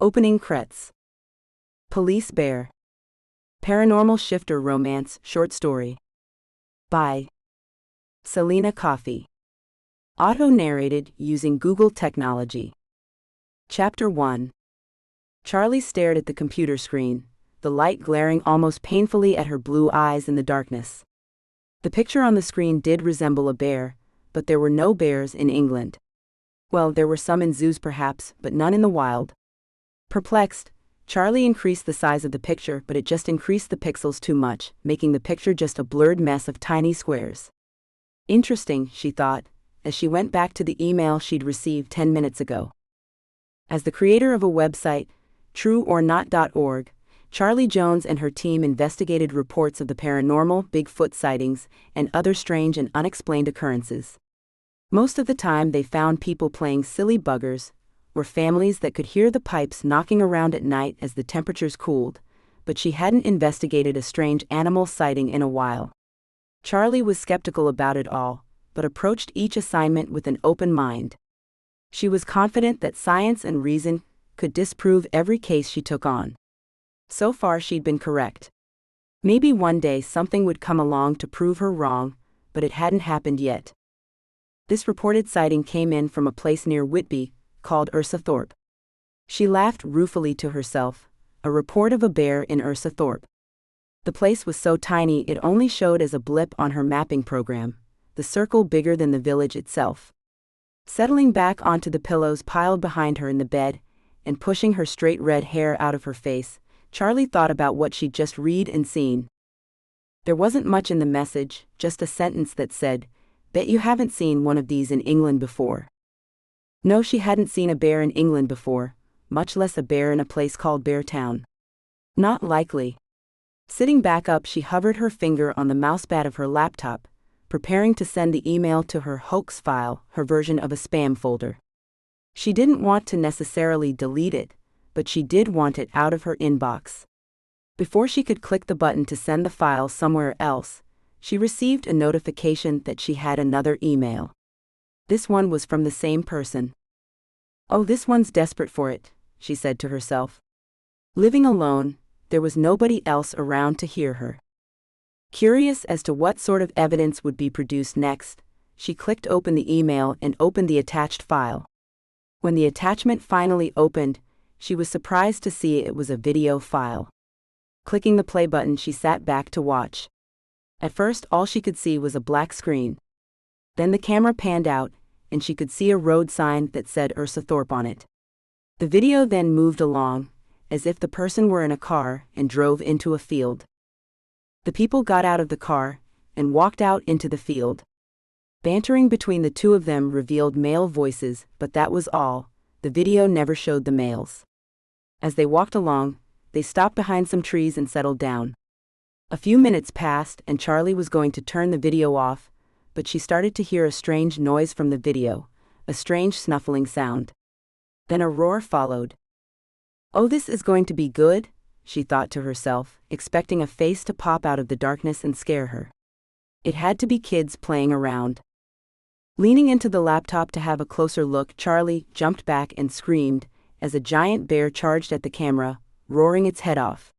Opening credits. Police Bear. Paranormal Shifter Romance Short Story. By Selena Coffey. Auto-narrated using Google technology. Chapter 1. Charlie stared at the computer screen, the light glaring almost painfully at her blue eyes in the darkness. The picture on the screen did resemble a bear, but there were no bears in England. Well, there were some in zoos perhaps, but none in the wild. Perplexed, Charlie increased the size of the picture, but it just increased the pixels too much, making the picture just a blurred mess of tiny squares. Interesting, she thought, as she went back to the email she'd received 10 minutes ago. As the creator of a website, trueornot.org, Charlie Jones and her team investigated reports of the paranormal, Bigfoot sightings, and other strange and unexplained occurrences. Most of the time they found people playing silly buggers, or families that could hear the pipes knocking around at night as the temperatures cooled, but she hadn't investigated a strange animal sighting in a while. Charlie was skeptical about it all, but approached each assignment with an open mind. She was confident that science and reason could disprove every case she took on. So far she'd been correct. Maybe one day something would come along to prove her wrong, but it hadn't happened yet. This reported sighting came in from a place near Whitby, called Ursathorpe. She laughed ruefully to herself, a report of a bear in Ursathorpe. The place was so tiny it only showed as a blip on her mapping program, the circle bigger than the village itself. Settling back onto the pillows piled behind her in the bed, and pushing her straight red hair out of her face, Charlie thought about what she'd just read and seen. There wasn't much in the message, just a sentence that said, "Bet you haven't seen one of these in England before." No, she hadn't seen a bear in England before, much less a bear in a place called Beartown. Not likely. Sitting back up, she hovered her finger on the mousepad of her laptop, preparing to send the email to her hoax file, her version of a spam folder. She didn't want to necessarily delete it, but she did want it out of her inbox. Before she could click the button to send the file somewhere else, she received a notification that she had another email. This one was from the same person. "Oh, this one's desperate for it," she said to herself. Living alone, there was nobody else around to hear her. Curious as to what sort of evidence would be produced next, she clicked open the email and opened the attached file. When the attachment finally opened, she was surprised to see it was a video file. Clicking the play button, she sat back to watch. At first, all she could see was a black screen. Then the camera panned out, and she could see a road sign that said Ursathorpe on it. The video then moved along, as if the person were in a car and drove into a field. The people got out of the car and walked out into the field. Bantering between the two of them revealed male voices, but that was all. The video never showed the males. As they walked along, they stopped behind some trees and settled down. A few minutes passed and Charlie was going to turn the video off, but she started to hear a strange noise from the video, a strange snuffling sound. Then a roar followed. "Oh, this is going to be good," she thought to herself, expecting a face to pop out of the darkness and scare her. It had to be kids playing around. Leaning into the laptop to have a closer look, Charlie jumped back and screamed as a giant bear charged at the camera, roaring its head off.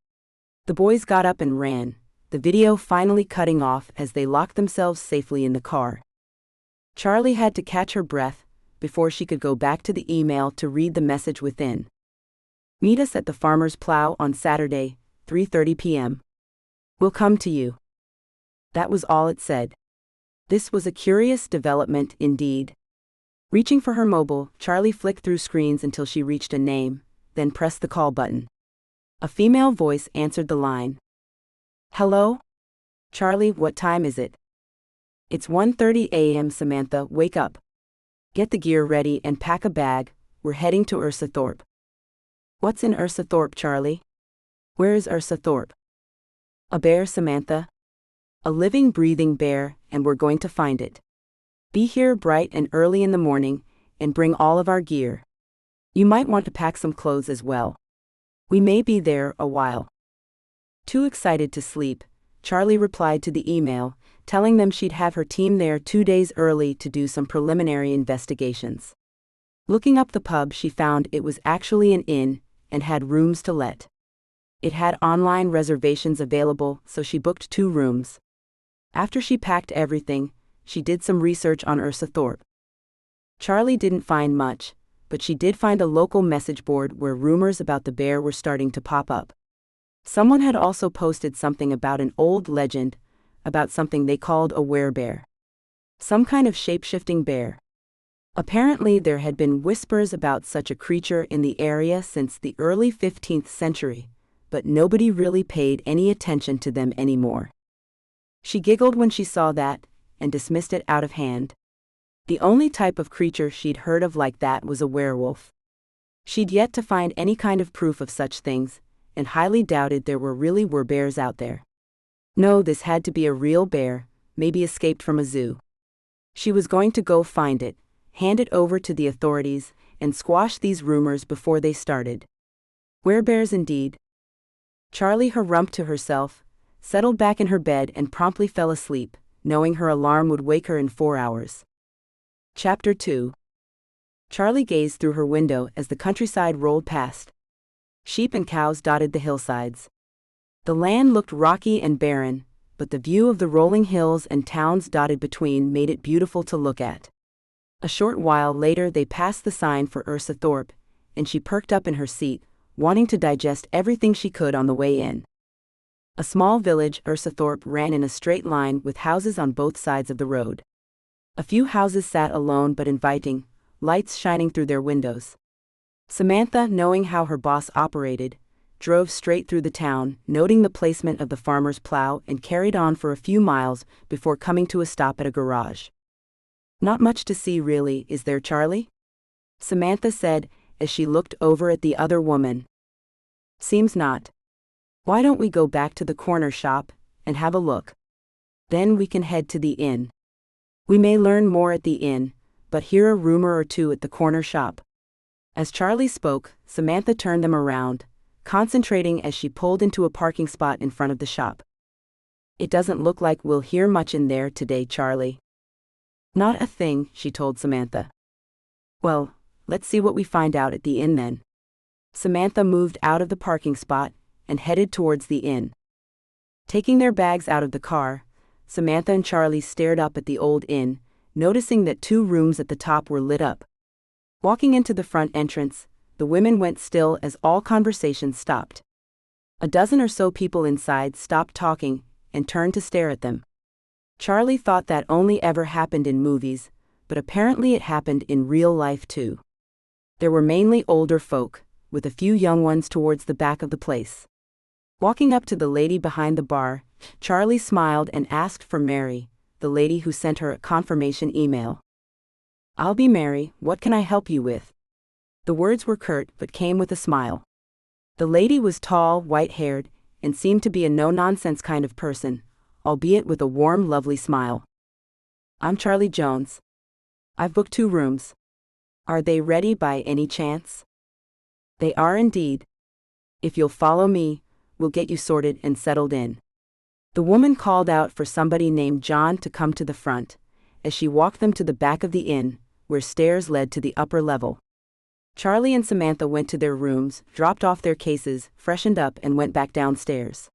The boys got up and ran, the video finally cutting off as they locked themselves safely in the car. Charlie had to catch her breath before she could go back to the email to read the message within. "Meet us at the Farmer's Plough on Saturday, 3:30 p.m. We'll come to you." That was all it said. This was a curious development indeed. Reaching for her mobile, Charlie flicked through screens until she reached a name, then pressed the call button. A female voice answered the line. "Hello? Charlie, what time is it?" "It's 1:30 a.m. Samantha, wake up. Get the gear ready and pack a bag, we're heading to Ursathorpe." "What's in Ursathorpe, Charlie? Where is Ursathorpe?" "A bear, Samantha. A living, breathing bear, and we're going to find it. Be here bright and early in the morning, and bring all of our gear. You might want to pack some clothes as well. We may be there a while." Too excited to sleep, Charlie replied to the email, telling them she'd have her team there 2 days early to do some preliminary investigations. Looking up the pub, she found it was actually an inn, and had rooms to let. It had online reservations available, so she booked 2 rooms. After she packed everything, she did some research on Ursathorpe. Charlie didn't find much, but she did find a local message board where rumors about the bear were starting to pop up. Someone had also posted something about an old legend, about something they called a werebear. Some kind of shape-shifting bear. Apparently there had been whispers about such a creature in the area since the early 15th century, but nobody really paid any attention to them anymore. She giggled when she saw that, and dismissed it out of hand. The only type of creature she'd heard of like that was a werewolf. She'd yet to find any kind of proof of such things, and highly doubted there really were bears out there. No, this had to be a real bear, maybe escaped from a zoo. She was going to go find it, hand it over to the authorities, and squash these rumors before they started. Werebears indeed. Charlie harrumphed to herself, settled back in her bed and promptly fell asleep, knowing her alarm would wake her in 4 hours. Chapter 2. Charlie gazed through her window as the countryside rolled past. Sheep and cows dotted the hillsides. The land looked rocky and barren, but the view of the rolling hills and towns dotted between made it beautiful to look at. A short while later they passed the sign for Ursathorpe, and she perked up in her seat, wanting to digest everything she could on the way in. A small village, Ursathorpe, ran in a straight line with houses on both sides of the road. A few houses sat alone but inviting, lights shining through their windows. Samantha, knowing how her boss operated, drove straight through the town, noting the placement of the farmer's plow, and carried on for a few miles before coming to a stop at a garage. "Not much to see really, is there, Charlie?" Samantha said, as she looked over at the other woman. "Seems not. Why don't we go back to the corner shop and have a look? Then we can head to the inn. We may learn more at the inn, but hear a rumor or two at the corner shop." As Charlie spoke, Samantha turned them around, concentrating as she pulled into a parking spot in front of the shop. "It doesn't look like we'll hear much in there today, Charlie." "Not a thing," she told Samantha. "Well, let's see what we find out at the inn then." Samantha moved out of the parking spot and headed towards the inn. Taking their bags out of the car, Samantha and Charlie stared up at the old inn, noticing that 2 rooms at the top were lit up. Walking into the front entrance, the women went still as all conversation stopped. A dozen or so people inside stopped talking and turned to stare at them. Charlie thought that only ever happened in movies, but apparently it happened in real life too. There were mainly older folk, with a few young ones towards the back of the place. Walking up to the lady behind the bar, Charlie smiled and asked for Mary, the lady who sent her a confirmation email. "I'll be Mary, what can I help you with?" The words were curt but came with a smile. The lady was tall, white-haired, and seemed to be a no-nonsense kind of person, albeit with a warm, lovely smile. "I'm Charlie Jones. I've booked 2 rooms. Are they ready by any chance?" "They are indeed. If you'll follow me, we'll get you sorted and settled in." The woman called out for somebody named John to come to the front, as she walked them to the back of the inn, where stairs led to the upper level. Charlie and Samantha went to their rooms, dropped off their cases, freshened up and went back downstairs.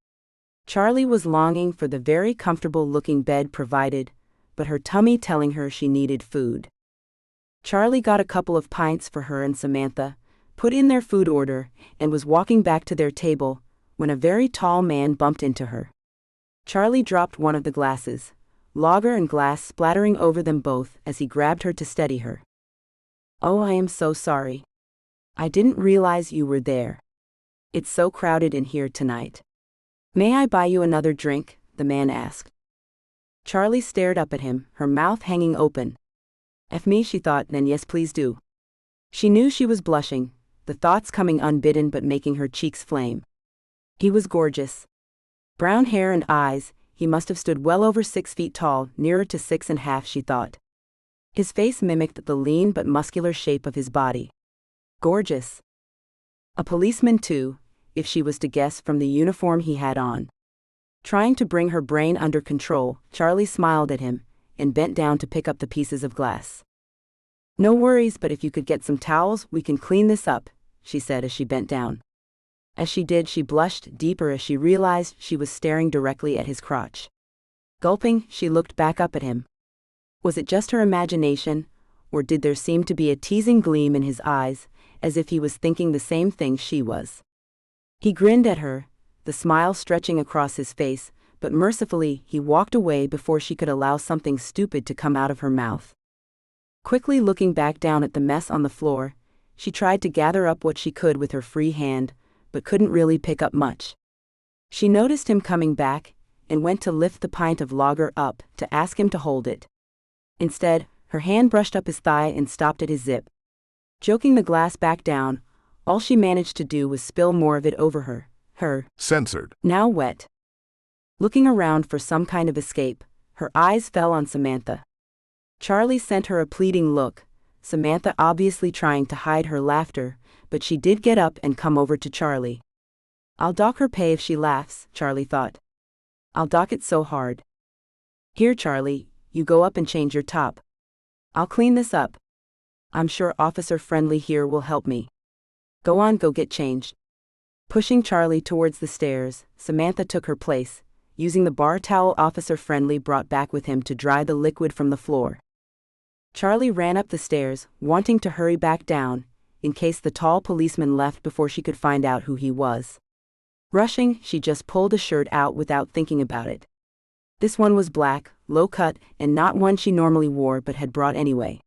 Charlie was longing for the very comfortable-looking bed provided, but her tummy telling her she needed food. Charlie got a couple of pints for her and Samantha, put in their food order, and was walking back to their table, when a very tall man bumped into her. Charlie dropped one of the glasses, lager and glass splattering over them both as he grabbed her to steady her. "Oh, I am so sorry. I didn't realize you were there. It's so crowded in here tonight. May I buy you another drink?" the man asked. Charlie stared up at him, her mouth hanging open. "If me," she thought, "then yes, please do." She knew she was blushing, the thoughts coming unbidden but making her cheeks flame. He was gorgeous. Brown hair and eyes, he must have stood well over 6 feet tall, nearer to 6.5, she thought. His face mimicked the lean but muscular shape of his body. Gorgeous. A policeman too, if she was to guess from the uniform he had on. Trying to bring her brain under control, Charlie smiled at him, and bent down to pick up the pieces of glass. "No worries, but if you could get some towels, we can clean this up," she said as she bent down. As she did, she blushed deeper as she realized she was staring directly at his crotch. Gulping, she looked back up at him. Was it just her imagination, or did there seem to be a teasing gleam in his eyes, as if he was thinking the same thing she was? He grinned at her, the smile stretching across his face, but mercifully he walked away before she could allow something stupid to come out of her mouth. Quickly looking back down at the mess on the floor, she tried to gather up what she could with her free hand, but couldn't really pick up much. She noticed him coming back, and went to lift the pint of lager up to ask him to hold it. Instead, her hand brushed up his thigh and stopped at his zip. Joking the glass back down, all she managed to do was spill more of it over her censored, now wet. Looking around for some kind of escape, her eyes fell on Samantha. Charlie sent her a pleading look, Samantha obviously trying to hide her laughter, but she did get up and come over to Charlie. I'll dock her pay if she laughs, Charlie thought. I'll dock it so hard. Here, Charlie, you go up and change your top. I'll clean this up. I'm sure Officer Friendly here will help me. Go on, go get changed. Pushing Charlie towards the stairs, Samantha took her place, using the bar towel Officer Friendly brought back with him to dry the liquid from the floor. Charlie ran up the stairs, wanting to hurry back down, in case the tall policeman left before she could find out who he was. Rushing, she just pulled a shirt out without thinking about it. This one was black, low-cut, and not one she normally wore but had brought anyway.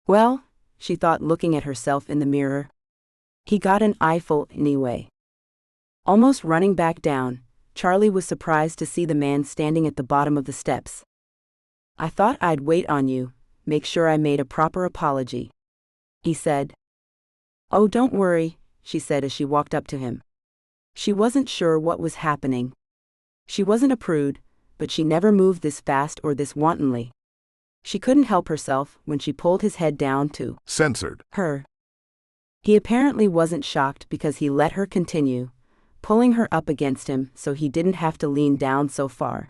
Well, she thought looking at herself in the mirror. He got an eyeful anyway. Almost running back down, Charlie was surprised to see the man standing at the bottom of the steps. I thought I'd wait on you, make sure I made a proper apology, he said. Oh, don't worry, she said as she walked up to him. She wasn't sure what was happening. She wasn't a prude, but she never moved this fast or this wantonly. She couldn't help herself when she pulled his head down to censored her. He apparently wasn't shocked because he let her continue, pulling her up against him so he didn't have to lean down so far.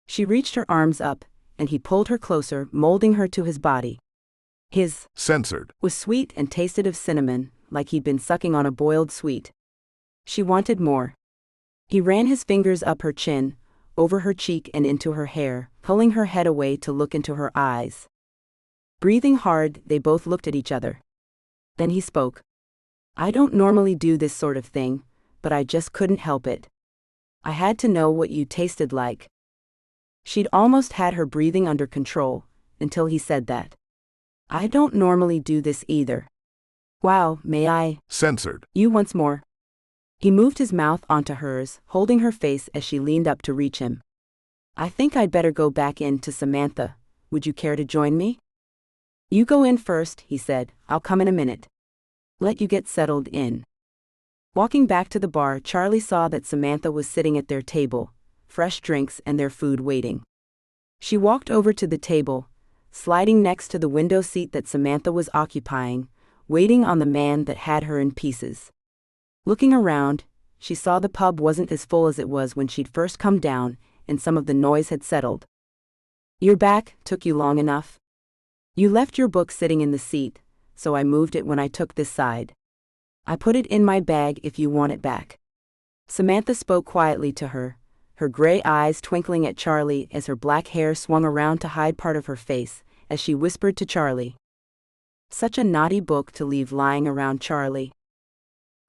She reached her arms up, and he pulled her closer, molding her to his body. His censored was sweet and tasted of cinnamon, like he'd been sucking on a boiled sweet. She wanted more. He ran his fingers up her chin, over her cheek and into her hair, pulling her head away to look into her eyes. Breathing hard, they both looked at each other. Then he spoke. I don't normally do this sort of thing, but I just couldn't help it. I had to know what you tasted like. She'd almost had her breathing under control, until he said that. I don't normally do this either. Wow, may I? Censored. You once more. He moved his mouth onto hers, holding her face as she leaned up to reach him. I think I'd better go back in to Samantha. Would you care to join me? You go in first, he said. I'll come in a minute. Let you get settled in. Walking back to the bar, Charlie saw that Samantha was sitting at their table, fresh drinks and their food waiting. She walked over to the table, sliding next to the window seat that Samantha was occupying, waiting on the man that had her in pieces. Looking around, she saw the pub wasn't as full as it was when she'd first come down, and some of the noise had settled. You're back, took you long enough? You left your book sitting in the seat, so I moved it when I took this side. I put it in my bag if you want it back. Samantha spoke quietly to her, her gray eyes twinkling at Charlie as her black hair swung around to hide part of her face, as she whispered to Charlie. Such a naughty book to leave lying around, Charlie.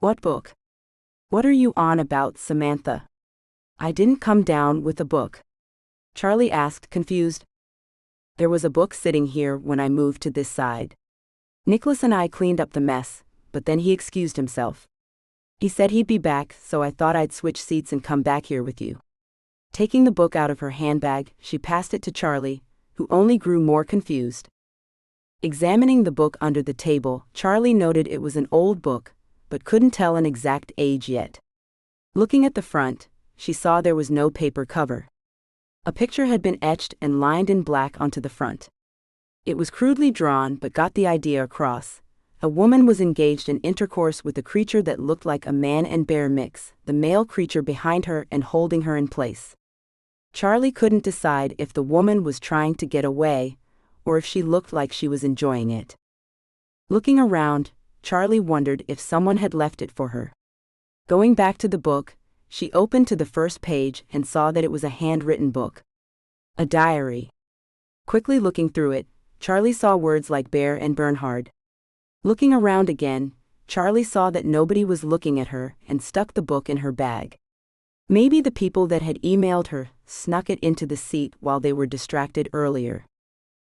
What book? What are you on about, Samantha? I didn't come down with a book. Charlie asked, confused. There was a book sitting here when I moved to this side. Nicholas and I cleaned up the mess, but then he excused himself. He said he'd be back, so I thought I'd switch seats and come back here with you. Taking the book out of her handbag, she passed it to Charlie, who only grew more confused. Examining the book under the table, Charlie noted it was an old book, but couldn't tell an exact age yet. Looking at the front, she saw there was no paper cover. A picture had been etched and lined in black onto the front. It was crudely drawn but got the idea across. A woman was engaged in intercourse with a creature that looked like a man and bear mix, the male creature behind her and holding her in place. Charlie couldn't decide if the woman was trying to get away, or if she looked like she was enjoying it. Looking around, Charlie wondered if someone had left it for her. Going back to the book, she opened to the first page and saw that it was a handwritten book. A diary. Quickly looking through it, Charlie saw words like Bear and Bernhard. Looking around again, Charlie saw that nobody was looking at her and stuck the book in her bag. Maybe the people that had emailed her snuck it into the seat while they were distracted earlier.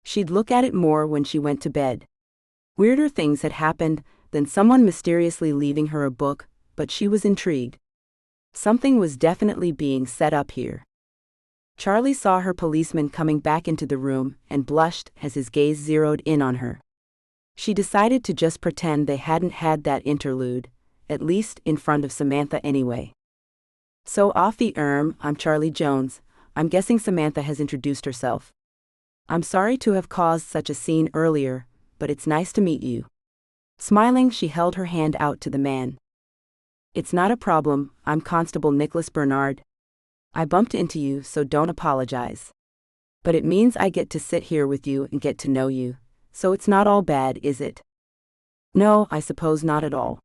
She'd look at it more when she went to bed. Weirder things had happened than someone mysteriously leaving her a book, but she was intrigued. Something was definitely being set up here. Charlie saw her policeman coming back into the room and blushed as his gaze zeroed in on her. She decided to just pretend they hadn't had that interlude, at least in front of Samantha anyway. "So I'm Charlie Jones. I'm guessing Samantha has introduced herself. I'm sorry to have caused such a scene earlier, but it's nice to meet you." Smiling, she held her hand out to the man. "It's not a problem, I'm Constable Nicholas Bernard. I bumped into you, so don't apologize. But it means I get to sit here with you and get to know you, so it's not all bad, is it?" "No, I suppose not at all."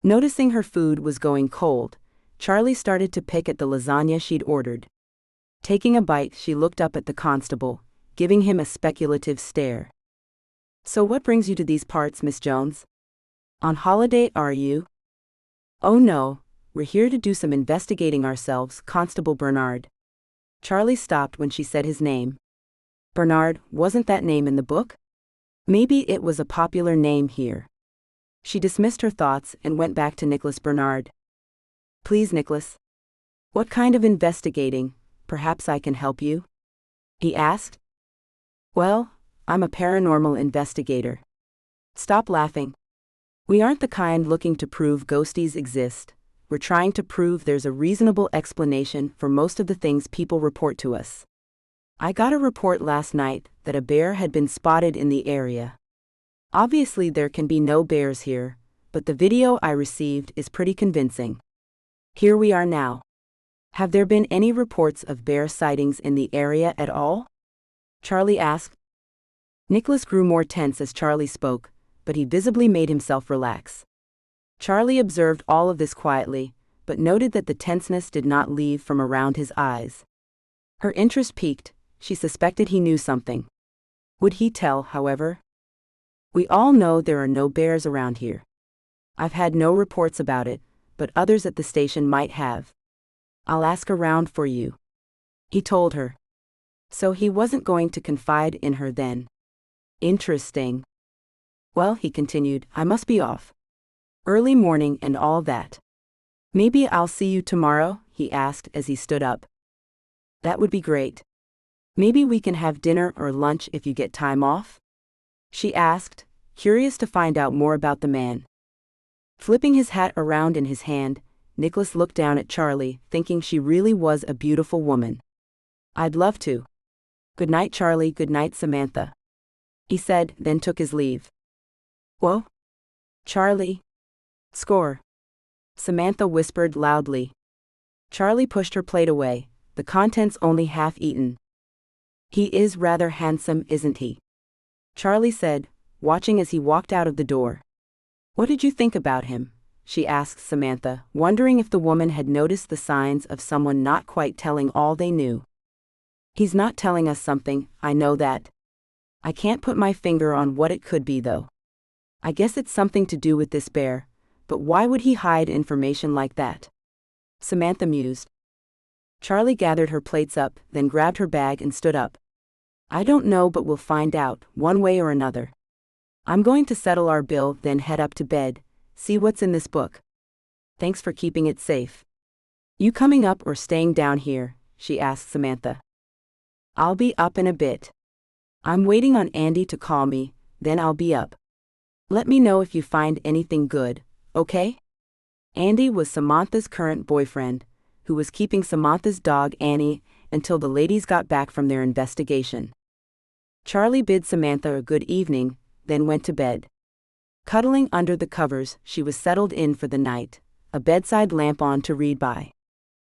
Noticing her food was going cold, Charlie started to pick at the lasagna she'd ordered. Taking a bite, she looked up at the constable, giving him a speculative stare. "So what brings you to these parts, Miss Jones? On holiday, are you?" "Oh no, we're here to do some investigating ourselves, Constable Bernard." Charlie stopped when she said his name. Bernard, wasn't that name in the book? Maybe it was a popular name here. She dismissed her thoughts and went back to Nicholas Bernard. "Please, Nicholas. What kind of investigating? Perhaps I can help you?" he asked. "Well, I'm a paranormal investigator." "Stop laughing. We aren't the kind looking to prove ghosties exist. We're trying to prove there's a reasonable explanation for most of the things people report to us. I got a report last night that a bear had been spotted in the area. Obviously there can be no bears here, but the video I received is pretty convincing. Here we are now. Have there been any reports of bear sightings in the area at all?" Charlie asked. Nicholas grew more tense as Charlie spoke, but he visibly made himself relax. Charlie observed all of this quietly, but noted that the tenseness did not leave from around his eyes. Her interest piqued. She suspected he knew something. Would he tell, however? "We all know there are no bears around here. I've had no reports about it, but others at the station might have. I'll ask around for you," he told her. So he wasn't going to confide in her then. Interesting. "Well," he continued, "I must be off. Early morning and all that. Maybe I'll see you tomorrow?" he asked as he stood up. "That would be great. Maybe we can have dinner or lunch if you get time off?" she asked, curious to find out more about the man. Flipping his hat around in his hand, Nicholas looked down at Charlie, thinking she really was a beautiful woman. "I'd love to. Good night, Charlie. Good night, Samantha," he said, then took his leave. "Whoa? Charlie? Score," Samantha whispered loudly. Charlie pushed her plate away, the contents only half eaten. "He is rather handsome, isn't he?" Charlie said, watching as he walked out of the door. "What did you think about him?" she asked Samantha, wondering if the woman had noticed the signs of someone not quite telling all they knew. "He's not telling us something, I know that. I can't put my finger on what it could be though. I guess it's something to do with this bear, but why would he hide information like that?" Samantha mused. Charlie gathered her plates up, then grabbed her bag and stood up. "I don't know, but we'll find out, one way or another. I'm going to settle our bill, then head up to bed, see what's in this book. Thanks for keeping it safe." "You coming up or staying down here?" she asked Samantha. "I'll be up in a bit. I'm waiting on Andy to call me, then I'll be up. Let me know if you find anything good, okay?" Andy was Samantha's current boyfriend, who was keeping Samantha's dog Annie until the ladies got back from their investigation. Charlie bid Samantha a good evening, then went to bed. Cuddling under the covers, she was settled in for the night, a bedside lamp on to read by.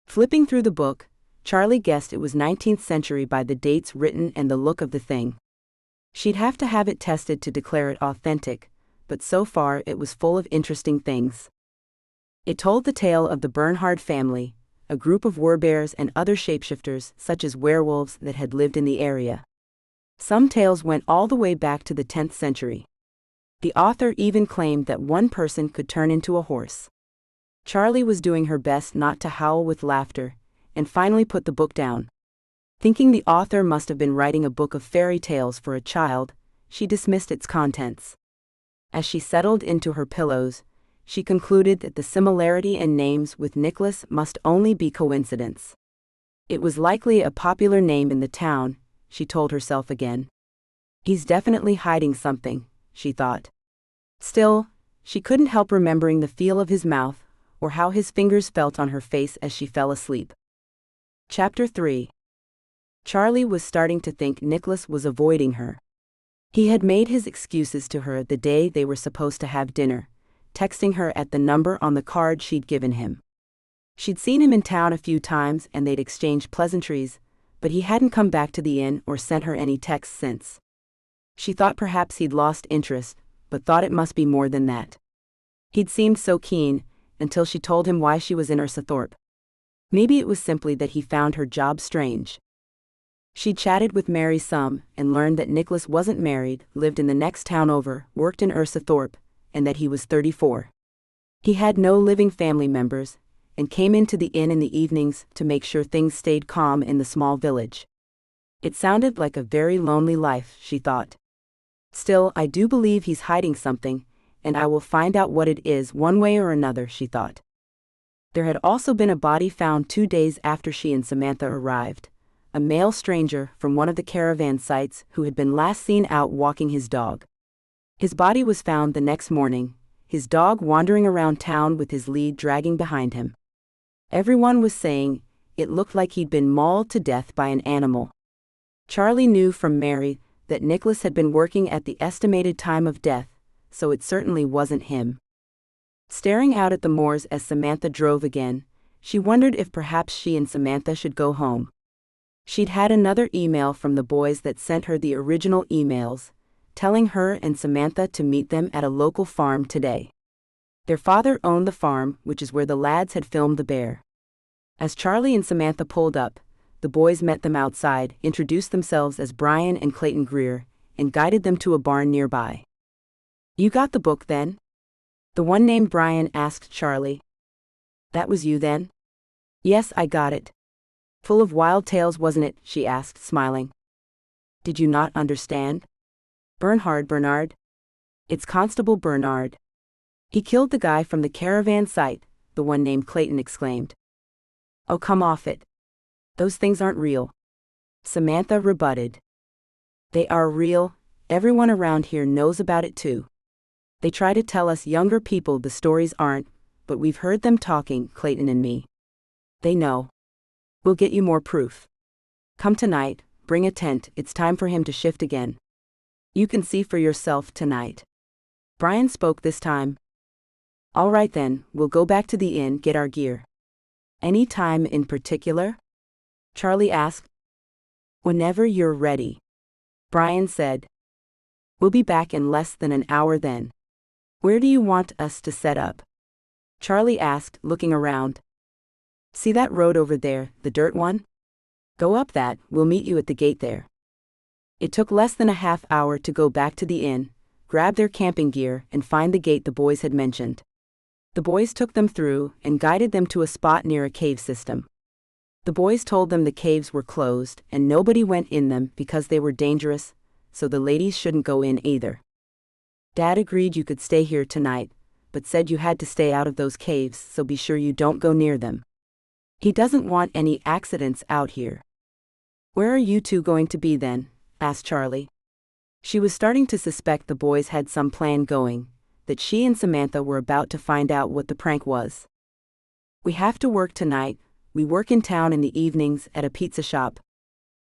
Flipping through the book, Charlie guessed it was 19th century by the dates written and the look of the thing. She'd have to have it tested to declare it authentic, but so far it was full of interesting things. It told the tale of the Bernhard family, a group of werbears and other shapeshifters such as werewolves that had lived in the area. Some tales went all the way back to the 10th century. The author even claimed that one person could turn into a horse. Charlie was doing her best not to howl with laughter, and finally put the book down. Thinking the author must have been writing a book of fairy tales for a child, she dismissed its contents. As she settled into her pillows, she concluded that the similarity in names with Nicholas must only be coincidence. It was likely a popular name in the town, she told herself again. He's definitely hiding something, she thought. Still, she couldn't help remembering the feel of his mouth, or how his fingers felt on her face as she fell asleep. Chapter 3. Charlie was starting to think Nicholas was avoiding her. He had made his excuses to her the day they were supposed to have dinner, texting her at the number on the card she'd given him. She'd seen him in town a few times and they'd exchanged pleasantries, but he hadn't come back to the inn or sent her any texts since. She thought perhaps he'd lost interest, but thought it must be more than that. He'd seemed so keen, until she told him why she was in Ursathorpe. Maybe it was simply that he found her job strange. She chatted with Mary some, and learned that Nicholas wasn't married, lived in the next town over, worked in Ursathorpe, and that he was 34. He had no living family members, and came into the inn in the evenings to make sure things stayed calm in the small village. It sounded like a very lonely life, she thought. Still, I do believe he's hiding something, and I will find out what it is one way or another, she thought. There had also been a body found 2 days after she and Samantha arrived, a male stranger from one of the caravan sites who had been last seen out walking his dog. His body was found the next morning, his dog wandering around town with his lead dragging behind him. Everyone was saying it looked like he'd been mauled to death by an animal. Charlie knew from Mary that Nicholas had been working at the estimated time of death, so it certainly wasn't him. Staring out at the moors as Samantha drove again, she wondered if perhaps she and Samantha should go home. She'd had another email from the boys that sent her the original emails, telling her and Samantha to meet them at a local farm today. Their father owned the farm, which is where the lads had filmed the bear. As Charlie and Samantha pulled up, the boys met them outside, introduced themselves as Brian and Clayton Greer, and guided them to a barn nearby. "You got the book then?" The one named Brian asked Charlie. "That was you then?" "Yes, I got it. Full of wild tales, wasn't it?" she asked, smiling. "Did you not understand?" Bernard. It's Constable Bernard. He killed the guy from the caravan site," the one named Clayton exclaimed. "Oh, come off it. Those things aren't real," Samantha rebutted. "They are real. Everyone around here knows about it too. They try to tell us younger people the stories aren't, but we've heard them talking, Clayton and me. They know. We'll get you more proof. Come tonight, bring a tent, it's time for him to shift again. You can see for yourself tonight." Brian spoke this time. "All right then, we'll go back to the inn, get our gear." "Any time in particular?" Charlie asked. "Whenever you're ready," Brian said. "We'll be back in less than an hour then." "Where do you want us to set up?" Charlie asked, looking around. "See that road over there, the dirt one? Go up that, we'll meet you at the gate there." It took less than a half hour to go back to the inn, grab their camping gear, and find the gate the boys had mentioned. The boys took them through and guided them to a spot near a cave system. The boys told them the caves were closed and nobody went in them because they were dangerous, so the ladies shouldn't go in either. Dad agreed you could stay here tonight, but said you had to stay out of those caves, so be sure you don't go near them. He doesn't want any accidents out here. "Where are you two going to be then?" asked Charlie. She was starting to suspect the boys had some plan going, that she and Samantha were about to find out what the prank was. "We have to work tonight. We work in town in the evenings at a pizza shop.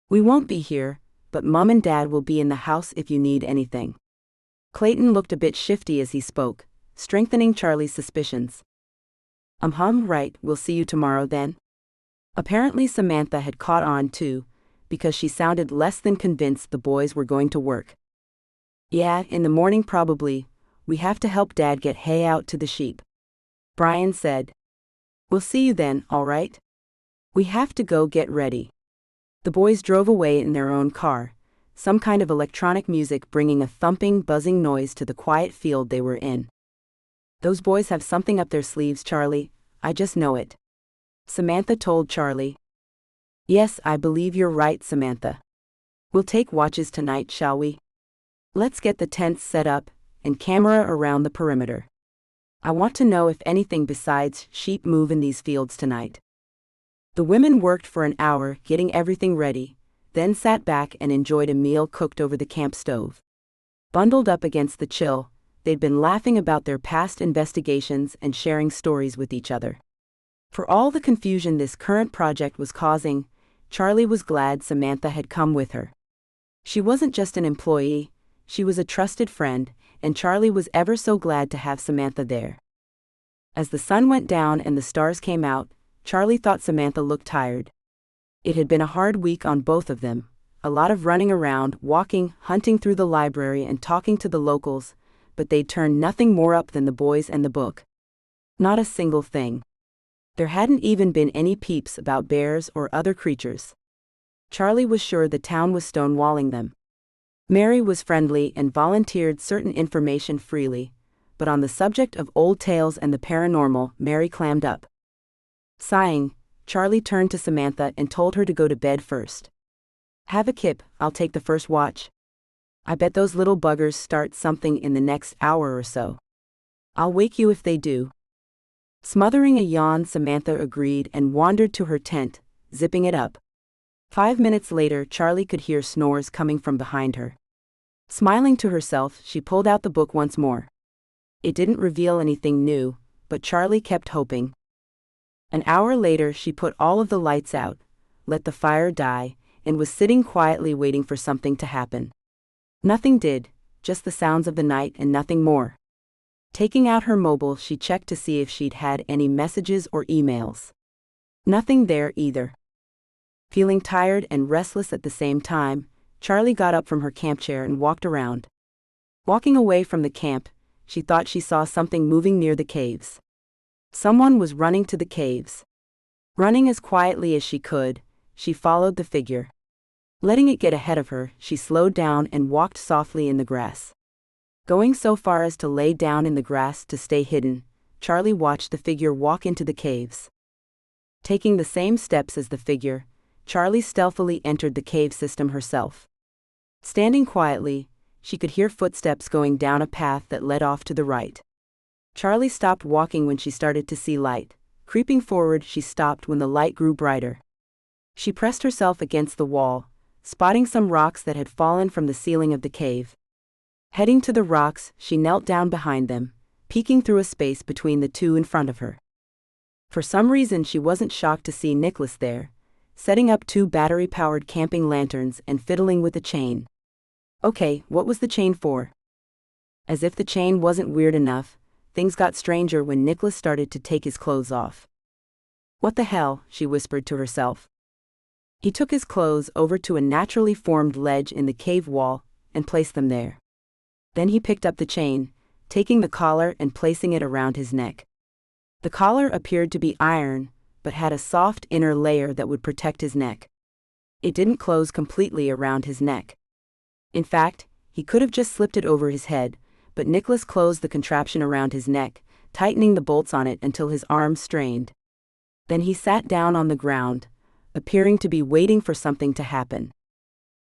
We won't be here, but Mom and Dad will be in the house if you need anything." Clayton looked a bit shifty as he spoke, strengthening Charlie's suspicions. Right, we'll see you tomorrow then." Apparently Samantha had caught on too, because she sounded less than convinced the boys were going to work. "Yeah, in the morning probably. We have to help Dad get hay out to the sheep." Brian said. We'll see you then, all right? We have to go get ready. The boys drove away in their own car, some kind of electronic music bringing a thumping, buzzing noise to the quiet field they were in. Those boys have something up their sleeves, Charlie, I just know it. Samantha told Charlie. Yes, I believe you're right, Samantha. We'll take watches tonight, shall we? Let's get the tents set up, and camera around the perimeter. I want to know if anything besides sheep move in these fields tonight. The women worked for an hour getting everything ready, then sat back and enjoyed a meal cooked over the camp stove. Bundled up against the chill, they'd been laughing about their past investigations and sharing stories with each other. For all the confusion this current project was causing, Charlie was glad Samantha had come with her. She wasn't just an employee, she was a trusted friend, and Charlie was ever so glad to have Samantha there. As the sun went down and the stars came out, Charlie thought Samantha looked tired. It had been a hard week on both of them, a lot of running around, walking, hunting through the library and talking to the locals, but they'd turned nothing more up than the boys and the book. Not a single thing. There hadn't even been any peeps about bears or other creatures. Charlie was sure the town was stonewalling them. Mary was friendly and volunteered certain information freely, but on the subject of old tales and the paranormal, Mary clammed up. Sighing, Charlie turned to Samantha and told her to go to bed first. Have a kip, I'll take the first watch. I bet those little buggers start something in the next hour or so. I'll wake you if they do. Smothering a yawn, Samantha agreed and wandered to her tent, zipping it up. 5 minutes later, Charlie could hear snores coming from behind her. Smiling to herself, she pulled out the book once more. It didn't reveal anything new, but Charlie kept hoping. An hour later, she put all of the lights out, let the fire die, and was sitting quietly waiting for something to happen. Nothing did, just the sounds of the night and nothing more. Taking out her mobile, she checked to see if she'd had any messages or emails. Nothing there either. Feeling tired and restless at the same time, Charlie got up from her camp chair and walked around. Walking away from the camp, she thought she saw something moving near the caves. Someone was running to the caves. Running as quietly as she could, she followed the figure. Letting it get ahead of her, she slowed down and walked softly in the grass. Going so far as to lay down in the grass to stay hidden, Charlie watched the figure walk into the caves. Taking the same steps as the figure, Charlie stealthily entered the cave system herself. Standing quietly, she could hear footsteps going down a path that led off to the right. Charlie stopped walking when she started to see light. Creeping forward, she stopped when the light grew brighter. She pressed herself against the wall, spotting some rocks that had fallen from the ceiling of the cave. Heading to the rocks, she knelt down behind them, peeking through a space between the two in front of her. For some reason, she wasn't shocked to see Nicholas there, setting up 2 battery-powered camping lanterns and fiddling with a chain. Okay, what was the chain for? As if the chain wasn't weird enough, things got stranger when Nicholas started to take his clothes off. What the hell, she whispered to herself. He took his clothes over to a naturally formed ledge in the cave wall and placed them there. Then he picked up the chain, taking the collar and placing it around his neck. The collar appeared to be iron, but had a soft inner layer that would protect his neck. It didn't close completely around his neck. In fact, he could have just slipped it over his head, but Nicholas closed the contraption around his neck, tightening the bolts on it until his arms strained. Then he sat down on the ground, appearing to be waiting for something to happen.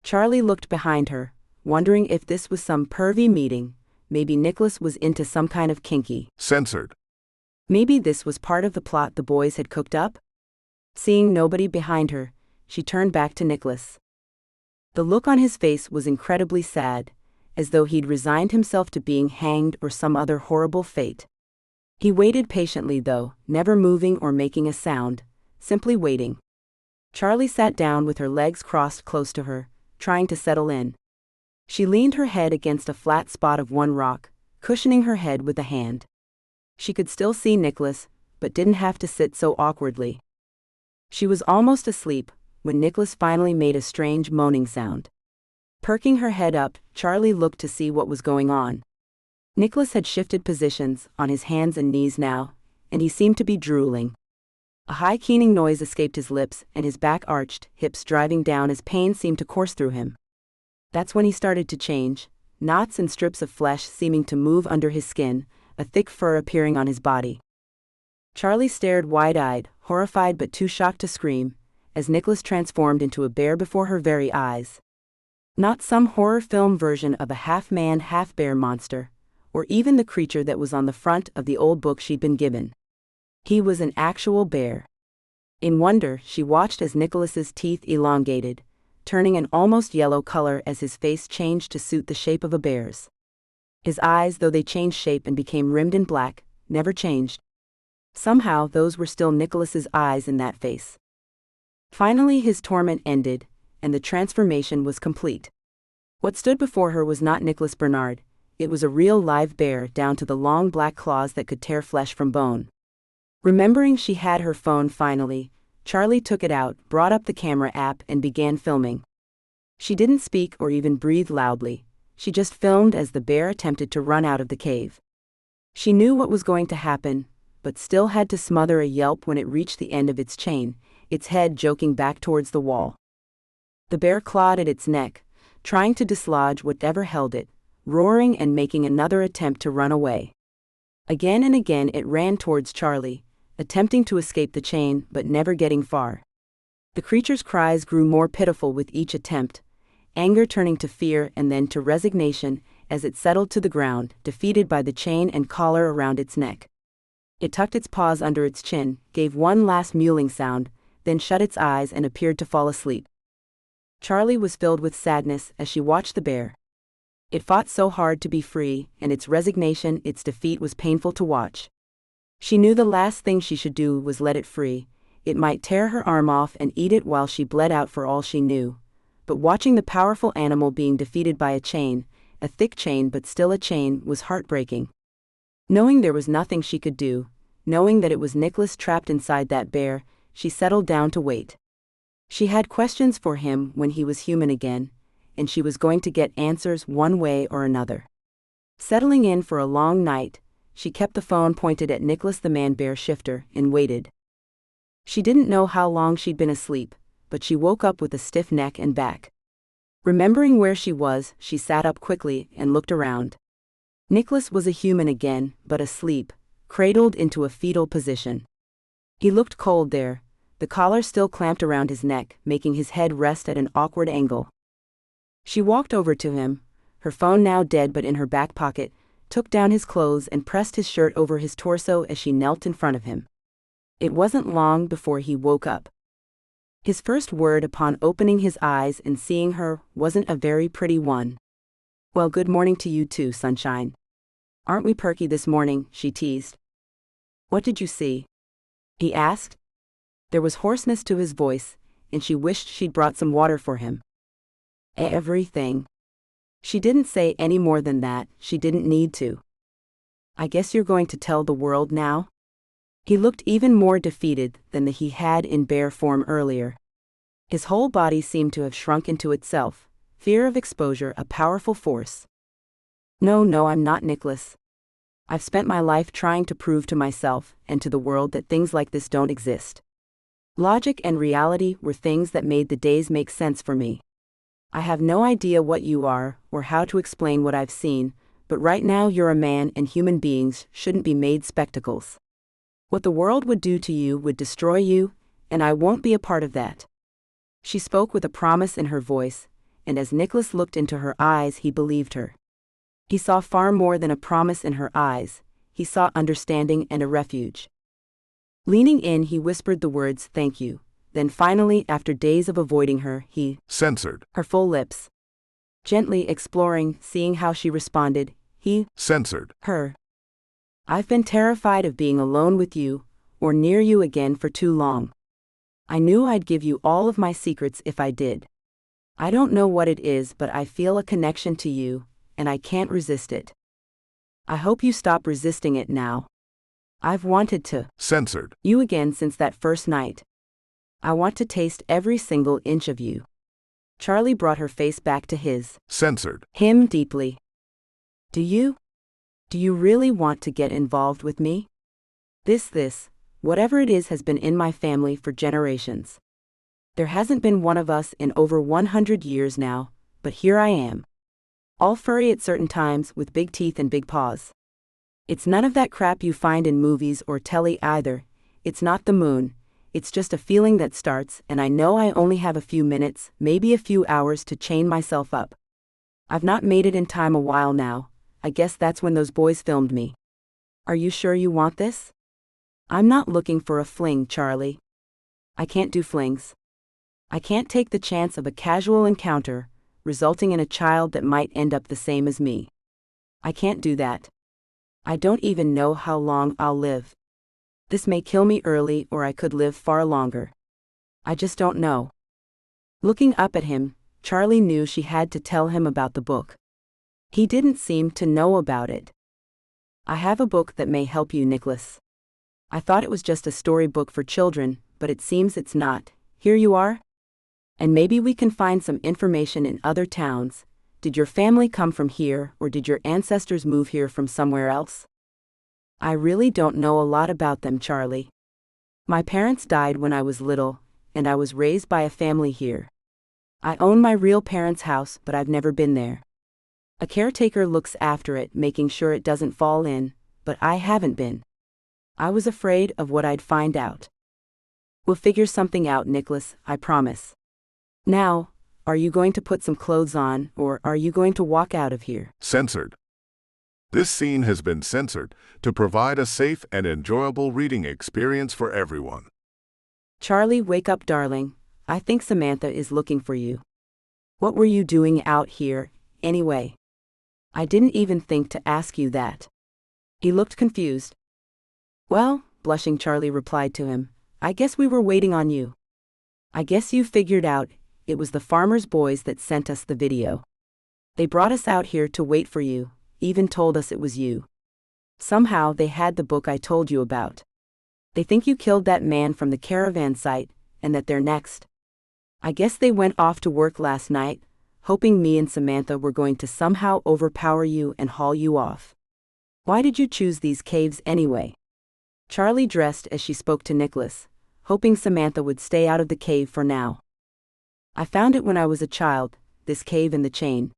Charlie looked behind her, wondering if this was some pervy meeting. Maybe Nicholas was into some kind of kinky. Censored. Maybe this was part of the plot the boys had cooked up? Seeing nobody behind her, she turned back to Nicholas. The look on his face was incredibly sad, as though he'd resigned himself to being hanged or some other horrible fate. He waited patiently though, never moving or making a sound, simply waiting. Charlie sat down with her legs crossed close to her, trying to settle in. She leaned her head against a flat spot of one rock, cushioning her head with a hand. She could still see Nicholas, but didn't have to sit so awkwardly. She was almost asleep when Nicholas finally made a strange moaning sound. Perking her head up, Charlie looked to see what was going on. Nicholas had shifted positions, on his hands and knees now, and he seemed to be drooling. A high keening noise escaped his lips, and his back arched, hips driving down as pain seemed to course through him. That's when he started to change, knots and strips of flesh seeming to move under his skin, a thick fur appearing on his body. Charlie stared wide-eyed, horrified but too shocked to scream, as Nicholas transformed into a bear before her very eyes. Not some horror film version of a half-man, half-bear monster, or even the creature that was on the front of the old book she'd been given. He was an actual bear. In wonder, she watched as Nicholas's teeth elongated, turning an almost yellow color as his face changed to suit the shape of a bear's. His eyes, though they changed shape and became rimmed in black, never changed. Somehow those were still Nicholas's eyes in that face. Finally his torment ended, and the transformation was complete. What stood before her was not Nicholas Bernard, it was a real live bear down to the long black claws that could tear flesh from bone. Remembering she had her phone finally, Charlie took it out, brought up the camera app and began filming. She didn't speak or even breathe loudly, she just filmed as the bear attempted to run out of the cave. She knew what was going to happen, but still had to smother a yelp when it reached the end of its chain, its head joking back towards the wall. The bear clawed at its neck, trying to dislodge whatever held it, roaring and making another attempt to run away. Again and again it ran towards Charlie, attempting to escape the chain but never getting far. The creature's cries grew more pitiful with each attempt, anger turning to fear and then to resignation as it settled to the ground, defeated by the chain and collar around its neck. It tucked its paws under its chin, gave one last mewling sound, then shut its eyes and appeared to fall asleep. Charlie was filled with sadness as she watched the bear. It fought so hard to be free, and its resignation, its defeat was painful to watch. She knew the last thing she should do was let it free. It might tear her arm off and eat it while she bled out for all she knew. But watching the powerful animal being defeated by a chain, a thick chain but still a chain, was heartbreaking. Knowing there was nothing she could do, knowing that it was Nicholas trapped inside that bear, she settled down to wait. She had questions for him when he was human again, and she was going to get answers one way or another. Settling in for a long night, she kept the phone pointed at Nicholas the man-bear shifter and waited. She didn't know how long she'd been asleep, but she woke up with a stiff neck and back. Remembering where she was, she sat up quickly and looked around. Nicholas was a human again, but asleep, cradled into a fetal position. He looked cold there, the collar still clamped around his neck, making his head rest at an awkward angle. She walked over to him, her phone now dead but in her back pocket, took down his clothes and pressed his shirt over his torso as she knelt in front of him. It wasn't long before he woke up. His first word upon opening his eyes and seeing her wasn't a very pretty one. "Well, good morning to you too, sunshine. Aren't we perky this morning?" she teased. "What did you see?" he asked. There was hoarseness to his voice, and she wished she'd brought some water for him. "Everything." She didn't say any more than that, she didn't need to. "I guess you're going to tell the world now?" He looked even more defeated than he had in bear form earlier. His whole body seemed to have shrunk into itself, fear of exposure a powerful force. No, I'm not Nicholas. I've spent my life trying to prove to myself and to the world that things like this don't exist. Logic and reality were things that made the days make sense for me. I have no idea what you are or how to explain what I've seen, but right now you're a man and human beings shouldn't be made spectacles. What the world would do to you would destroy you, and I won't be a part of that." She spoke with a promise in her voice, and as Nicholas looked into her eyes he believed her. He saw far more than a promise in her eyes, he saw understanding and a refuge. Leaning in he whispered the words "thank you," then finally, after days of avoiding her, he censored her full lips. Gently exploring, seeing how she responded, he censored her. "I've been terrified of being alone with you, or near you again for too long. I knew I'd give you all of my secrets if I did. I don't know what it is, but I feel a connection to you, and I can't resist it. I hope you stop resisting it now. I've wanted to censored you again since that first night. I want to taste every single inch of you." Charlie brought her face back to his. Censored Him deeply. Do you really want to get involved with me?" Whatever it is has been in my family for generations. There hasn't been one of us in over 100 years now, but here I am. All furry at certain times with big teeth and big paws. It's none of that crap you find in movies or telly either. It's not the moon. It's just a feeling that starts, and I know I only have a few minutes, maybe a few hours to chain myself up. I've not made it in time a while now. I guess that's when those boys filmed me. Are you sure you want this? I'm not looking for a fling, Charlie. I can't do flings. I can't take the chance of a casual encounter, resulting in a child that might end up the same as me. I can't do that. I don't even know how long I'll live. This may kill me early, or I could live far longer. I just don't know. Looking up at him, Charlie knew she had to tell him about the book. He didn't seem to know about it. I have a book that may help you, Nicholas. I thought it was just a storybook for children, but it seems it's not. Here you are. And maybe we can find some information in other towns. Did your family come from here, or did your ancestors move here from somewhere else? I really don't know a lot about them, Charlie. My parents died when I was little, and I was raised by a family here. I own my real parents' house, but I've never been there. A caretaker looks after it, making sure it doesn't fall in, but I haven't been. I was afraid of what I'd find out. We'll figure something out, Nicholas, I promise. Now, are you going to put some clothes on, or are you going to walk out of here? Censored. This scene has been censored to provide a safe and enjoyable reading experience for everyone. Charlie, wake up, darling. I think Samantha is looking for you. What were you doing out here, anyway? I didn't even think to ask you that. He looked confused. Well, blushing, Charlie replied to him, I guess we were waiting on you. I guess you figured out it was the farmer's boys that sent us the video. They brought us out here to wait for you, even told us it was you. Somehow they had the book I told you about. They think you killed that man from the caravan site, and that they're next. I guess they went off to work last night, hoping me and Samantha were going to somehow overpower you and haul you off. Why did you choose these caves anyway? Charlie dressed as she spoke to Nicholas, hoping Samantha would stay out of the cave for now. I found it when I was a child, this cave in the chain.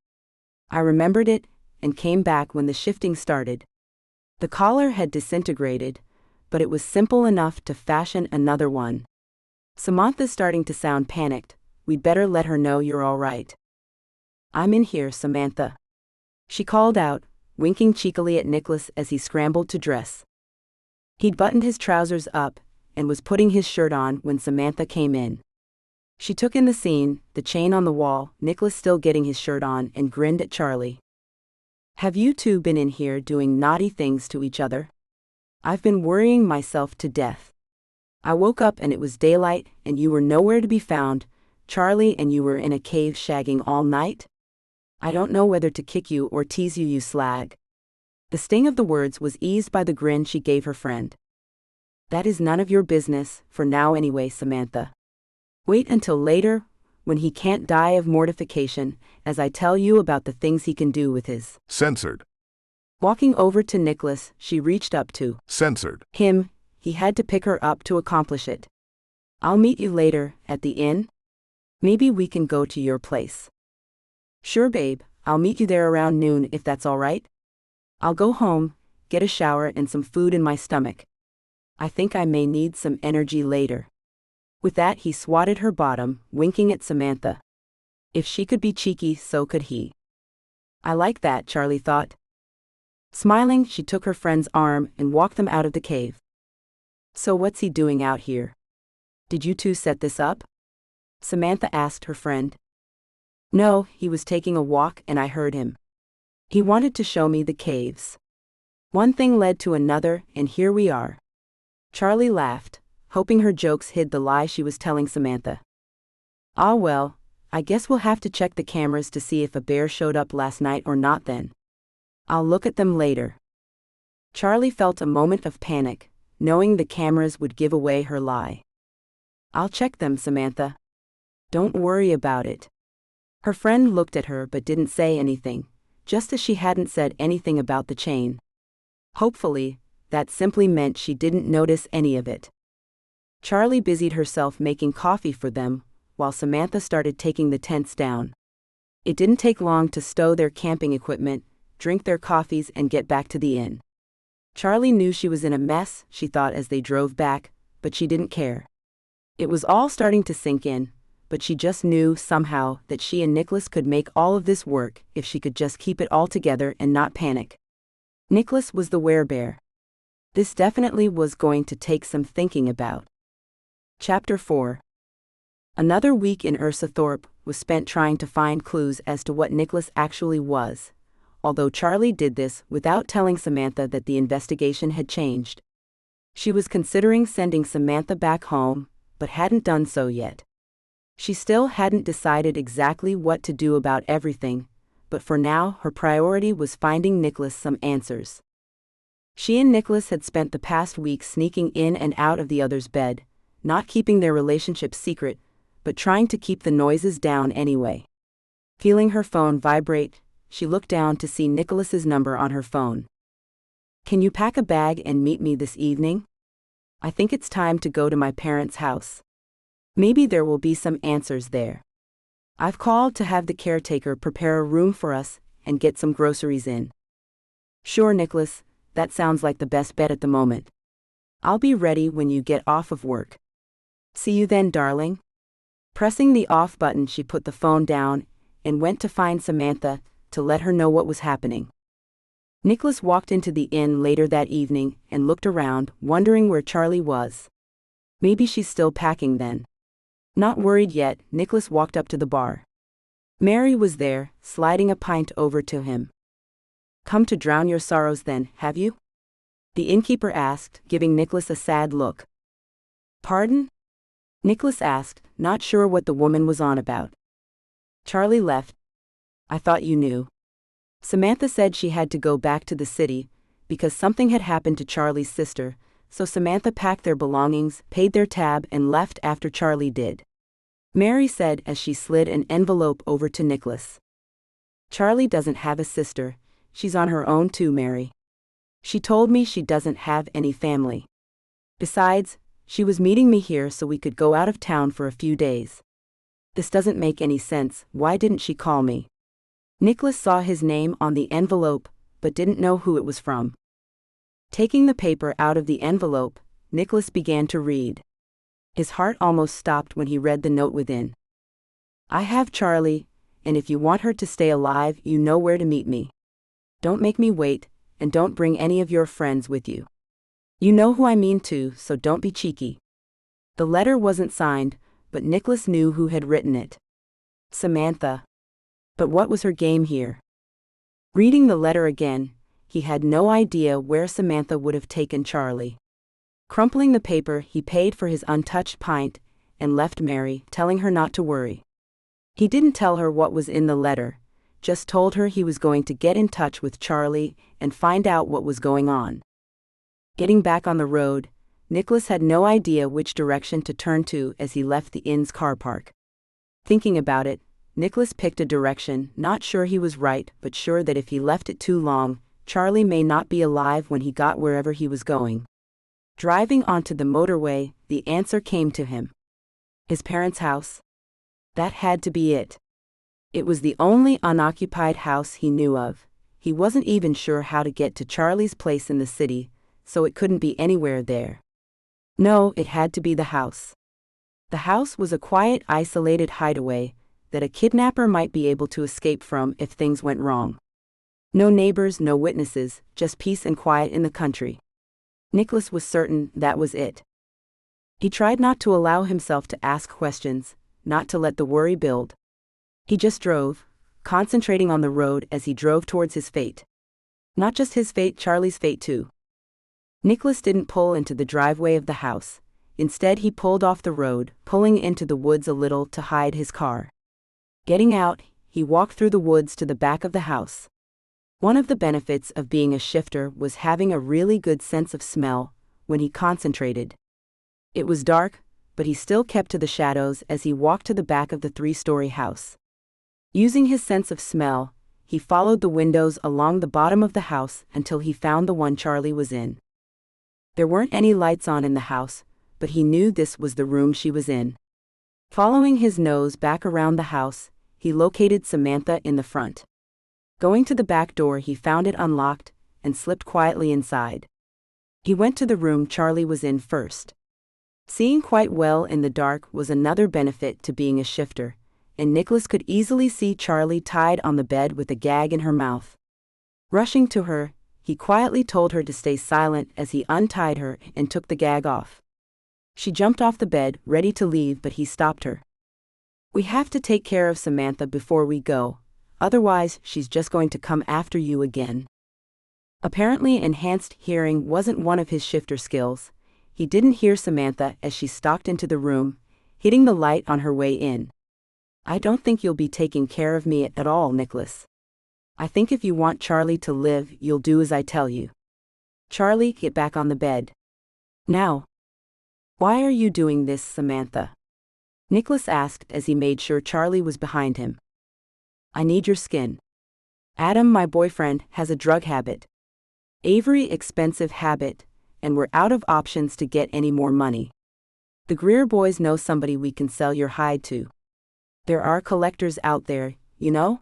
I remembered it, and came back when the shifting started. The collar had disintegrated, but it was simple enough to fashion another one. Samantha's starting to sound panicked. We'd better let her know you're all right. I'm in here, Samantha. She called out, winking cheekily at Nicholas as he scrambled to dress. He'd buttoned his trousers up, and was putting his shirt on when Samantha came in. She took in the scene, the chain on the wall, Nicholas still getting his shirt on, and grinned at Charlie. Have you two been in here doing naughty things to each other? I've been worrying myself to death. I woke up and it was daylight, and you were nowhere to be found, Charlie, and you were in a cave shagging all night? I don't know whether to kick you or tease you, you slag. The sting of the words was eased by the grin she gave her friend. That is none of your business, for now anyway, Samantha. Wait until later, when he can't die of mortification, as I tell you about the things he can do with his. Censored. Walking over to Nicholas, she reached up to. Censored. Him. He had to pick her up to accomplish it. I'll meet you later, at the inn. Maybe we can go to your place. Sure, babe, I'll meet you there around noon if that's all right. I'll go home, get a shower and some food in my stomach. I think I may need some energy later. With that, he swatted her bottom, winking at Samantha. If she could be cheeky, so could he. I like that, Charlie thought. Smiling, she took her friend's arm and walked them out of the cave. So what's he doing out here? Did you two set this up? Samantha asked her friend. No, he was taking a walk and I heard him. He wanted to show me the caves. One thing led to another, and here we are. Charlie laughed, hoping her jokes hid the lie she was telling Samantha. Ah well, I guess we'll have to check the cameras to see if a bear showed up last night or not then. I'll look at them later. Charlie felt a moment of panic, knowing the cameras would give away her lie. I'll check them, Samantha. Don't worry about it. Her friend looked at her but didn't say anything, just as she hadn't said anything about the chain. Hopefully, that simply meant she didn't notice any of it. Charlie busied herself making coffee for them, while Samantha started taking the tents down. It didn't take long to stow their camping equipment, drink their coffees, and get back to the inn. Charlie knew she was in a mess, she thought as they drove back, but she didn't care. It was all starting to sink in, but she just knew, somehow, that she and Nicholas could make all of this work if she could just keep it all together and not panic. Nicholas was the werebear. This definitely was going to take some thinking about. Chapter 4. Another week in Ursathorpe was spent trying to find clues as to what Nicholas actually was, although Charlie did this without telling Samantha that the investigation had changed. She was considering sending Samantha back home, but hadn't done so yet. She still hadn't decided exactly what to do about everything, but for now her priority was finding Nicholas some answers. She and Nicholas had spent the past week sneaking in and out of the other's bed, not keeping their relationship secret, but trying to keep the noises down anyway. Feeling her phone vibrate, she looked down to see Nicholas's number on her phone. "Can you pack a bag and meet me this evening? I think it's time to go to my parents' house. Maybe there will be some answers there. I've called to have the caretaker prepare a room for us and get some groceries in." "Sure, Nicholas, that sounds like the best bet at the moment. I'll be ready when you get off of work. See you then, darling." Pressing the off button, she put the phone down and went to find Samantha to let her know what was happening. Nicholas walked into the inn later that evening and looked around, wondering where Charlie was. Maybe she's still packing then. Not worried yet, Nicholas walked up to the bar. Mary was there, sliding a pint over to him. "Come to drown your sorrows then, have you?" the innkeeper asked, giving Nicholas a sad look. "Pardon?" Nicholas asked, not sure what the woman was on about. Charlie left. "I thought you knew." Samantha said she had to go back to the city, because something had happened to Charlie's sister, so Samantha packed their belongings, paid their tab, and left after Charlie did. Mary said as she slid an envelope over to Nicholas. "Charlie doesn't have a sister, she's on her own too, Mary. She told me she doesn't have any family. Besides, she was meeting me here so we could go out of town for a few days. This doesn't make any sense, why didn't she call me?" Nicholas saw his name on the envelope, but didn't know who it was from. Taking the paper out of the envelope, Nicholas began to read. His heart almost stopped when he read the note within. "I have Charlie, and if you want her to stay alive, you know where to meet me. Don't make me wait, and don't bring any of your friends with you. You know who I mean to, so don't be cheeky." The letter wasn't signed, but Nicholas knew who had written it. Samantha. But what was her game here? Reading the letter again, he had no idea where Samantha would have taken Charlie. Crumpling the paper, he paid for his untouched pint and left Mary, telling her not to worry. He didn't tell her what was in the letter, just told her he was going to get in touch with Charlie and find out what was going on. Getting back on the road, Nicholas had no idea which direction to turn to as he left the inn's car park. Thinking about it, Nicholas picked a direction, not sure he was right, but sure that if he left it too long, Charlie may not be alive when he got wherever he was going. Driving onto the motorway, the answer came to him. His parents' house? That had to be it. It was the only unoccupied house he knew of. He wasn't even sure how to get to Charlie's place in the city, so it couldn't be anywhere there. No, it had to be the house. The house was a quiet, isolated hideaway that a kidnapper might be able to escape from if things went wrong. No neighbors, no witnesses, just peace and quiet in the country. Nicholas was certain that was it. He tried not to allow himself to ask questions, not to let the worry build. He just drove, concentrating on the road as he drove towards his fate. Not just his fate, Charlie's fate too. Nicholas didn't pull into the driveway of the house. Instead, he pulled off the road, pulling into the woods a little to hide his car. Getting out, he walked through the woods to the back of the house. One of the benefits of being a shifter was having a really good sense of smell when he concentrated. It was dark, but he still kept to the shadows as he walked to the back of the 3-story house. Using his sense of smell, he followed the windows along the bottom of the house until he found the one Charlie was in. There weren't any lights on in the house, but he knew this was the room she was in. Following his nose back around the house, he located Samantha in the front. Going to the back door, he found it unlocked and slipped quietly inside. He went to the room Charlie was in first. Seeing quite well in the dark was another benefit to being a shifter, and Nicholas could easily see Charlie tied on the bed with a gag in her mouth. Rushing to her, he quietly told her to stay silent as he untied her and took the gag off. She jumped off the bed, ready to leave, but he stopped her. "We have to take care of Samantha before we go, otherwise she's just going to come after you again." Apparently enhanced hearing wasn't one of his shifter skills. He didn't hear Samantha as she stalked into the room, hitting the light on her way in. "I don't think you'll be taking care of me at all, Nicholas. I think if you want Charlie to live, you'll do as I tell you." "Charlie, get back on the bed. Now." "Why are you doing this, Samantha?" Nicholas asked as he made sure Charlie was behind him. "I need your skin. Adam, my boyfriend, has a drug habit. A very expensive habit, and we're out of options to get any more money. The Greer boys know somebody we can sell your hide to. There are collectors out there, you know?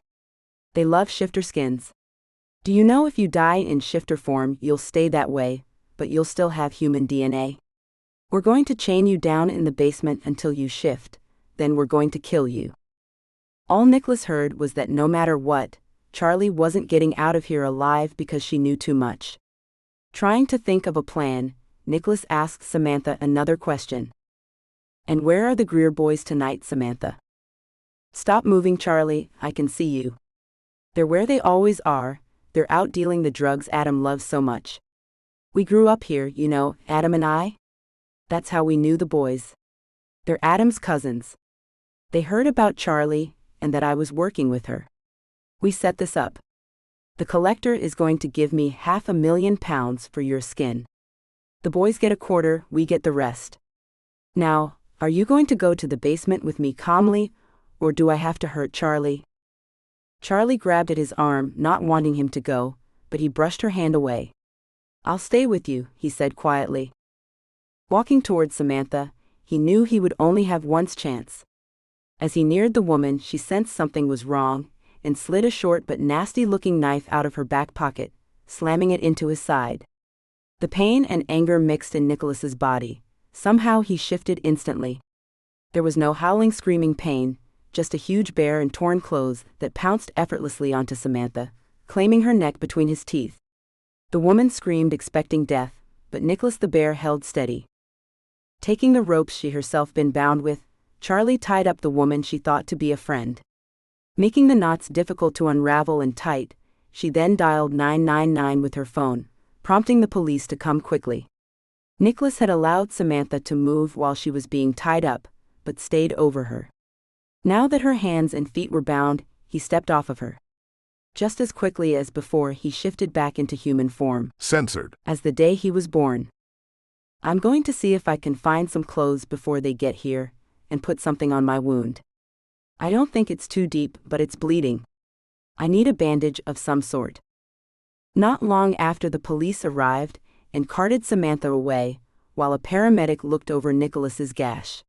They love shifter skins. Do you know if you die in shifter form, you'll stay that way, but you'll still have human DNA? We're going to chain you down in the basement until you shift, then we're going to kill you." All Nicholas heard was that no matter what, Charlie wasn't getting out of here alive because she knew too much. Trying to think of a plan, Nicholas asked Samantha another question. "And where are the Greer boys tonight, Samantha?" "Stop moving, Charlie, I can see you. They're where they always are, they're out dealing the drugs Adam loves so much. We grew up here, you know, Adam and I. That's how we knew the boys. They're Adam's cousins. They heard about Charlie, and that I was working with her. We set this up. The collector is going to give me £500,000 for your skin. The boys get a quarter, we get the rest. Now, are you going to go to the basement with me calmly, or do I have to hurt Charlie?" Charlie grabbed at his arm, not wanting him to go, but he brushed her hand away. "I'll stay with you," he said quietly. Walking towards Samantha, he knew he would only have one chance. As he neared the woman, she sensed something was wrong, and slid a short but nasty-looking knife out of her back pocket, slamming it into his side. The pain and anger mixed in Nicholas's body. Somehow he shifted instantly. There was no howling, screaming pain, just a huge bear in torn clothes that pounced effortlessly onto Samantha, claiming her neck between his teeth. The woman screamed, expecting death, but Nicholas the bear held steady. Taking the ropes she herself been bound with, Charlie tied up the woman she thought to be a friend. Making the knots difficult to unravel and tight, she then dialed 999 with her phone, prompting the police to come quickly. Nicholas had allowed Samantha to move while she was being tied up, but stayed over her. Now that her hands and feet were bound, he stepped off of her. Just as quickly as before, he shifted back into human form. Censored. As the day he was born. "I'm going to see if I can find some clothes before they get here, and put something on my wound. I don't think it's too deep, but it's bleeding. I need a bandage of some sort." Not long after, the police arrived and carted Samantha away, while a paramedic looked over Nicholas's gash.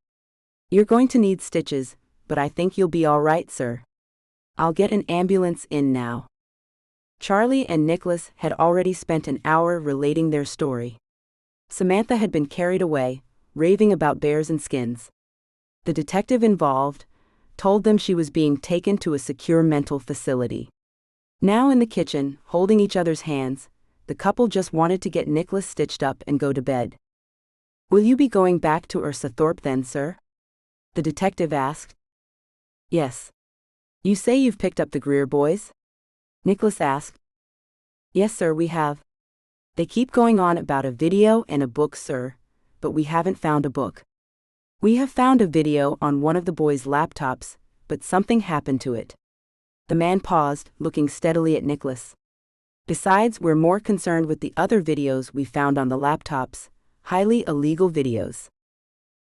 "You're going to need stitches, but I think you'll be all right, sir. I'll get an ambulance in now." Charlie and Nicholas had already spent an hour relating their story. Samantha had been carried away, raving about bears and skins. The detective involved told them she was being taken to a secure mental facility. Now in the kitchen, holding each other's hands, the couple just wanted to get Nicholas stitched up and go to bed. "Will you be going back to Ursathorpe then, sir?" the detective asked. "Yes. You say you've picked up the Greer boys?" Nicholas asked. "Yes, sir, we have. They keep going on about a video and a book, sir, but we haven't found a book. We have found a video on one of the boys' laptops, but something happened to it." The man paused, looking steadily at Nicholas. "Besides, we're more concerned with the other videos we found on the laptops, highly illegal videos.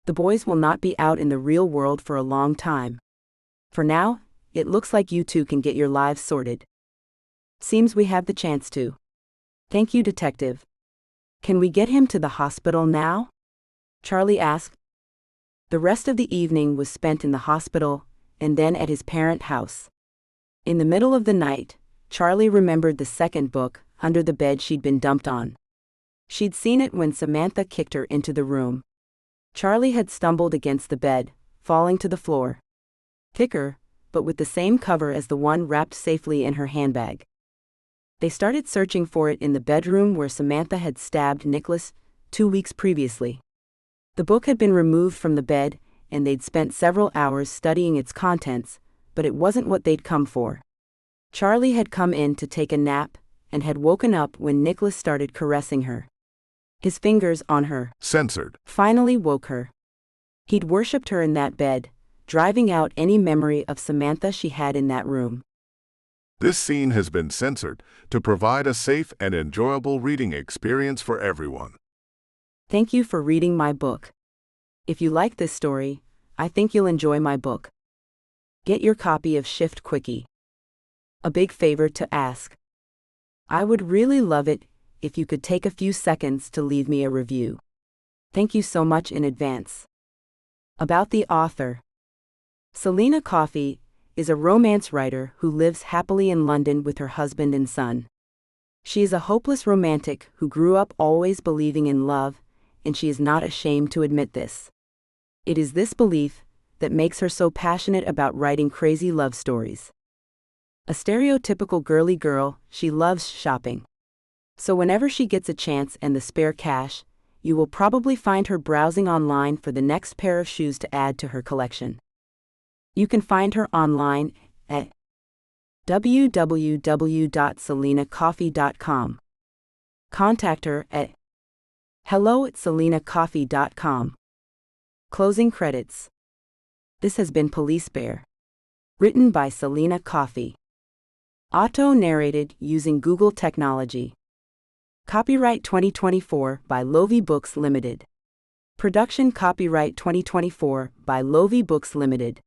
The boys will not be out in the real world for a long time. For now, it looks like you two can get your lives sorted. Seems we have the chance to. Thank you, detective." Can we get him to the hospital now? Charlie asked. The rest of the evening was spent in the hospital, and then at his parent house. In the middle of the night, Charlie remembered the second book, under the bed she'd been dumped on. She'd seen it when Samantha kicked her into the room. Charlie had stumbled against the bed, falling to the floor. Thicker, but with the same cover as the one wrapped safely in her handbag. They started searching for it in the bedroom where Samantha had stabbed Nicholas 2 weeks previously. The book had been removed from the bed, and they'd spent several hours studying its contents, but it wasn't what they'd come for. Charlie had come in to take a nap, and had woken up when Nicholas started caressing her. His fingers on her censored finally woke her. He'd worshipped her in that bed, driving out any memory of Samantha she had in that room. This scene has been censored to provide a safe and enjoyable reading experience for everyone. Thank you for reading my book. If you like this story, I think you'll enjoy my book. Get your copy of Shift Quickie. A big favor to ask. I would really love it if you could take a few seconds to leave me a review. Thank you so much in advance. About the author. Selina Coffey is a romance writer who lives happily in London with her husband and son. She is a hopeless romantic who grew up always believing in love, and she is not ashamed to admit this. It is this belief that makes her so passionate about writing crazy love stories. A stereotypical girly girl, she loves shopping. So whenever she gets a chance and the spare cash, you will probably find her browsing online for the next pair of shoes to add to her collection. You can find her online at www.selinacoffee.com. Contact her at hello@selinacoffee.com. Closing credits. This has been Police Bear. Written by Selina Coffey. Auto-narrated using Google technology. Copyright 2024 by Lovie Books Limited. Production copyright 2024 by Lovie Books Limited.